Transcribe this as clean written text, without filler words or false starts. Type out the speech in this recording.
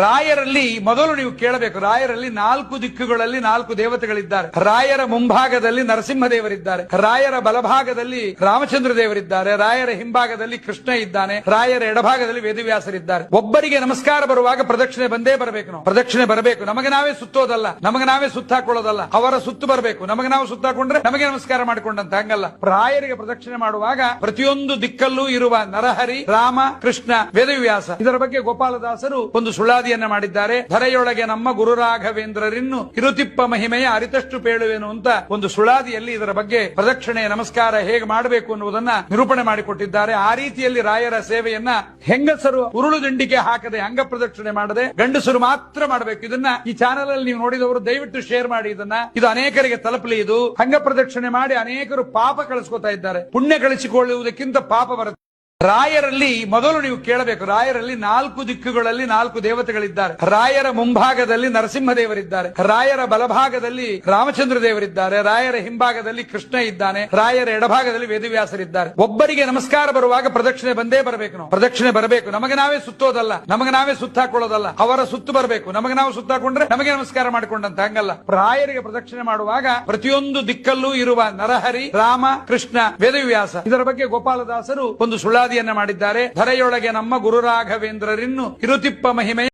ರಾಯರಲ್ಲಿ ಮೊದಲು ನೀವು ಕೇಳಬೇಕು, ರಾಯರಲ್ಲಿ 4 ದಿಕ್ಕುಗಳಲ್ಲಿ 4 ದೇವತೆಗಳಿದ್ದಾರೆ. ರಾಯರ ಮುಂಭಾಗದಲ್ಲಿ ನರಸಿಂಹದೇವರಿದ್ದಾರೆ, ರಾಯರ ಬಲಭಾಗದಲ್ಲಿ ರಾಮಚಂದ್ರ ದೇವರಿದ್ದಾರೆ, ರಾಯರ ಹಿಂಭಾಗದಲ್ಲಿ ಕೃಷ್ಣ ಇದ್ದಾನೆ, ರಾಯರ ಎಡಭಾಗದಲ್ಲಿ ವೇದವ್ಯಾಸರಿದ್ದಾರೆ. ಒಬ್ಬರಿಗೆ ನಮಸ್ಕಾರ ಬರುವಾಗ ಪ್ರದಕ್ಷಿಣೆ ಬಂದೇ ಬರಬೇಕು. ನಾವು ಪ್ರದಕ್ಷಿಣೆ ಬರಬೇಕು. ನಮಗೆ ನಾವೇ ಸುತ್ತೋದಲ್ಲ, ನಮಗೆ ನಾವೇ ಸುತ್ತಾಕೊಳ್ಳೋದಲ್ಲ, ಅವರ ಸುತ್ತು ಬರಬೇಕು. ನಮಗೆ ನಾವು ಸುತ್ತಾಕೊಂಡ್ರೆ ನಮಗೆ ನಮಸ್ಕಾರ ಮಾಡಿಕೊಂಡಂತ ಹಂಗಲ್ಲ. ರಾಯರಿಗೆ ಪ್ರದಕ್ಷಿಣೆ ಮಾಡುವಾಗ ಪ್ರತಿಯೊಂದು ದಿಕ್ಕಲ್ಲೂ ಇರುವ ನರಹರಿ, ರಾಮ, ಕೃಷ್ಣ, ವೇದವ್ಯಾಸ, ಇದರ ಬಗ್ಗೆ ಗೋಪಾಲದಾಸರು ಒಂದು ಸುಳಾದಿಯನ್ನ ಮಾಡಿದ್ದಾರೆ. ಧರೆಯೊಳಗೆ ನಮ್ಮ ಗುರು ರಾಘವೇಂದ್ರರಿನ್ನು ಕಿರುತಿಪ್ಪ ಮಹಿಮೆಯ ಅರಿತಷ್ಟು ಪೇಳುವೆನು ಅಂತ ಒಂದು ಸುಳಾದಿಯಲ್ಲಿ ಇದರ ಬಗ್ಗೆ ಪ್ರದಕ್ಷಿಣೆಯ ನಮಸ್ಕಾರ ಹೇಗೆ ಮಾಡಬೇಕು ಅನ್ನುವುದನ್ನ ನಿರೂಪಣೆ ಮಾಡಿಕೊಟ್ಟಿದ್ದಾರೆ. ಆ ರೀತಿಯಲ್ಲಿ ರಾಯರ ಸೇವೆಯನ್ನ ಹೆಂಗಸರು ಉರುಳು ದಿಂಡಿಗೆ ಹಾಕದೆ ಅಂಗ ಪ್ರದಕ್ಷಿಣೆ ಮಾಡದೆ ಗಂಡಸರು ಮಾತ್ರ ಮಾಡಬೇಕು. ಇದನ್ನ ಈ ಚಾನೆಲ್ ಅಲ್ಲಿ ನೀವು ನೋಡಿದವರು ದಯವಿಟ್ಟು ಶೇರ್ ಮಾಡಿ. ಇದು ಅನೇಕರಿಗೆ ತಲುಪಲಿ. ಇದು ಅಂಗ ಪ್ರದಕ್ಷಿಣೆ ಮಾಡಿ ಅನೇಕರು ಪಾಪ ಕಳಿಸ್ಕೊತಾ ಇದ್ದಾರೆ. ಪುಣ್ಯ ಗಳಿಸಿಕೊಳ್ಳುವುದಕ್ಕಿಂತ ಪಾಪ ಬರುತ್ತೆ. ರಾಯರಲ್ಲಿ ಮೊದಲು ನೀವು ಕೇಳಬೇಕು, ರಾಯರಲ್ಲಿ 4 ದಿಕ್ಕುಗಳಲ್ಲಿ 4 ದೇವತೆಗಳಿದ್ದಾರೆ. ರಾಯರ ಮುಂಭಾಗದಲ್ಲಿ ನರಸಿಂಹದೇವರಿದ್ದಾರೆ, ರಾಯರ ಬಲಭಾಗದಲ್ಲಿ ರಾಮಚಂದ್ರ ದೇವರಿದ್ದಾರೆ, ರಾಯರ ಹಿಂಭಾಗದಲ್ಲಿ ಕೃಷ್ಣ ಇದ್ದಾನೆ, ರಾಯರ ಎಡಭಾಗದಲ್ಲಿ ವೇದವ್ಯಾಸರಿದ್ದಾರೆ. ಒಬ್ಬರಿಗೆ ನಮಸ್ಕಾರ ಬರುವಾಗ ಪ್ರದಕ್ಷಿಣೆ ಬಂದೇ ಬರಬೇಕು. ನಾವು ಪ್ರದಕ್ಷಿಣೆ ಬರಬೇಕು. ನಮಗೆ ನಾವೇ ಸುತ್ತೋದಲ್ಲ, ನಮಗೆ ನಾವೇ ಸುತ್ತಾಕೊಳ್ಳೋದಲ್ಲ, ಅವರ ಸುತ್ತು ಬರಬೇಕು. ನಮಗೆ ನಾವು ಸುತ್ತಾಕೊಂಡ್ರೆ ನಮಗೆ ನಮಸ್ಕಾರ ಮಾಡಿಕೊಂಡಂತ ಹಂಗಲ್ಲ. ರಾಯರಿಗೆ ಪ್ರದಕ್ಷಿಣೆ ಮಾಡುವಾಗ ಪ್ರತಿಯೊಂದು ದಿಕ್ಕಲ್ಲೂ ಇರುವ ನರಹರಿ, ರಾಮ, ಕೃಷ್ಣ, ವೇದವ್ಯಾಸ, ಇದರ ಬಗ್ಗೆ ಗೋಪಾಲದಾಸರು ಒಂದು ಸುಳಾದಿಯನ್ನ ಮಾಡಿದ್ದಾರೆ. ಧರೆಯೊಳಗೆ ನಮ್ಮ ಗುರು ರಾಘವೇಂದ್ರರಿನ್ನು ಕಿರುತಿಪ್ಪ ಮಹಿಮೆಯ